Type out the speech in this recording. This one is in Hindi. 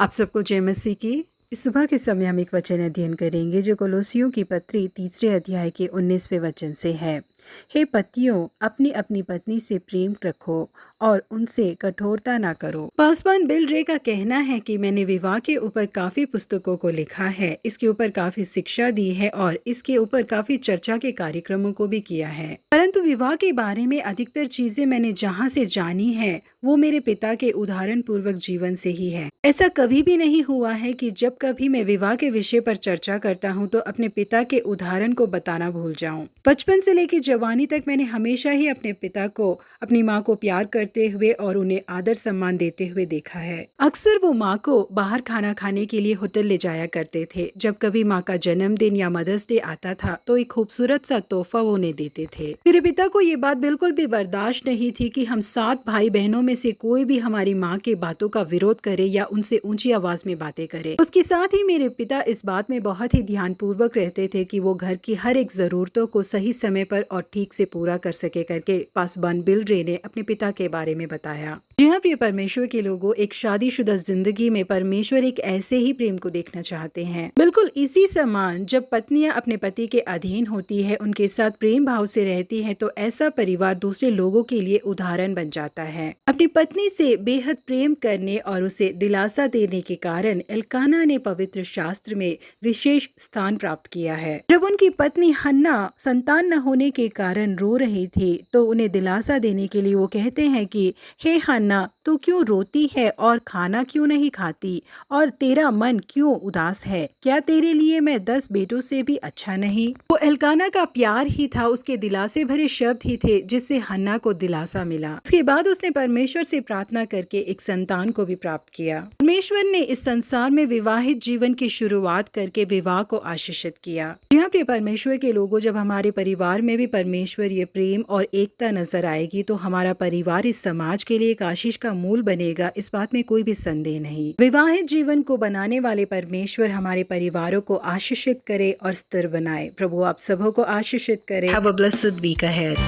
आप सबको जय मसीह की। इस सुबह के समय हम एक वचन अध्ययन करेंगे जो कोलोसियों की पत्री 3 अध्याय के 19वें वचन से है। हे पतियों, अपनी अपनी पत्नी से प्रेम रखो और उनसे कठोरता ना करो। पासवान बिल रे का कहना है कि मैंने विवाह के ऊपर काफी पुस्तकों को लिखा है, इसके ऊपर काफी शिक्षा दी है और इसके ऊपर काफी चर्चा के कार्यक्रमों को भी किया है, परंतु विवाह के बारे में अधिकतर चीजें मैंने जहाँ से जानी है वो मेरे पिता के उदाहरण पूर्वक जीवन से ही है। ऐसा कभी भी नहीं हुआ है कि जब कभी मैं विवाह के विषय पर चर्चा करता हूँ तो अपने पिता के उदाहरण को बताना भूल जाऊं। बचपन से लेकर जवानी तक मैंने हमेशा ही अपने पिता को, अपनी माँ को प्यार करते हुए और उन्हें आदर सम्मान देते हुए देखा है। अक्सर वो माँ को बाहर खाना खाने के लिए होटल ले जाया करते थे। जब कभी माँ का जन्मदिन या मदर्स डे आता था तो एक खूबसूरत सा तोहफा वो उन्हें देते थे। मेरे पिता को ये बात बिल्कुल भी बर्दाश्त नहीं थी कि हम 7 भाई बहनों में से कोई भी हमारी माँ के बातों का विरोध करे या उनसे ऊंची आवाज में बातें करे। उसके साथ ही मेरे पिता इस बात में बहुत ही ध्यान पूर्वक रहते थे कि वो घर की हर एक जरूरतों को सही समय पर और ठीक से पूरा कर सके करके पासवान बिल रे ने अपने पिता के बारे में बताया। जी हाँ प्रिय परमेश्वर के लोगों, एक शादीशुदा जिंदगी में परमेश्वर एक ऐसे ही प्रेम को देखना चाहते हैं। बिल्कुल इसी समान जब पत्नियां अपने पति के अधीन होती है, उनके साथ प्रेम भाव से रहती है, तो ऐसा परिवार दूसरे लोगों के लिए उदाहरण बन जाता है। अपनी पत्नी से बेहद प्रेम करने और उसे दिलासा देने के कारण एल्काना ने पवित्र शास्त्र में विशेष स्थान प्राप्त किया है। जब उनकी पत्नी हन्ना संतान न होने के कारण रो रही थी तो उन्हें दिलासा देने के लिए वो कहते हैं कि हे हन्ना, तू क्यों रोती है और खाना क्यों नहीं खाती और तेरा मन क्यों उदास है? क्या तेरे लिए मैं 10 बेटों से भी अच्छा नहीं? वो एल्काना का प्यार ही था, उसके दिलासे भरे शब्द ही थे जिससे हन्ना को दिलासा मिला। इसके बाद उसने परमेश्वर से प्रार्थना करके एक संतान को भी प्राप्त किया। परमेश्वर ने इस संसार में विवाहित जीवन की शुरुआत करके विवाह को आशीषित किया। यहाँ पे परमेश्वर के लोगों, जब हमारे परिवार में भी परमेश्वर ये प्रेम और एकता नजर आएगी तो हमारा परिवार इस समाज के लिए एक आशीष का मूल बनेगा, इस बात में कोई भी संदेह नहीं। विवाहित जीवन को बनाने वाले परमेश्वर हमारे परिवारों को आशीषित करे और स्थिर बनाए। प्रभु आप सबों को आशीषित करे। Have a blessed week ahead.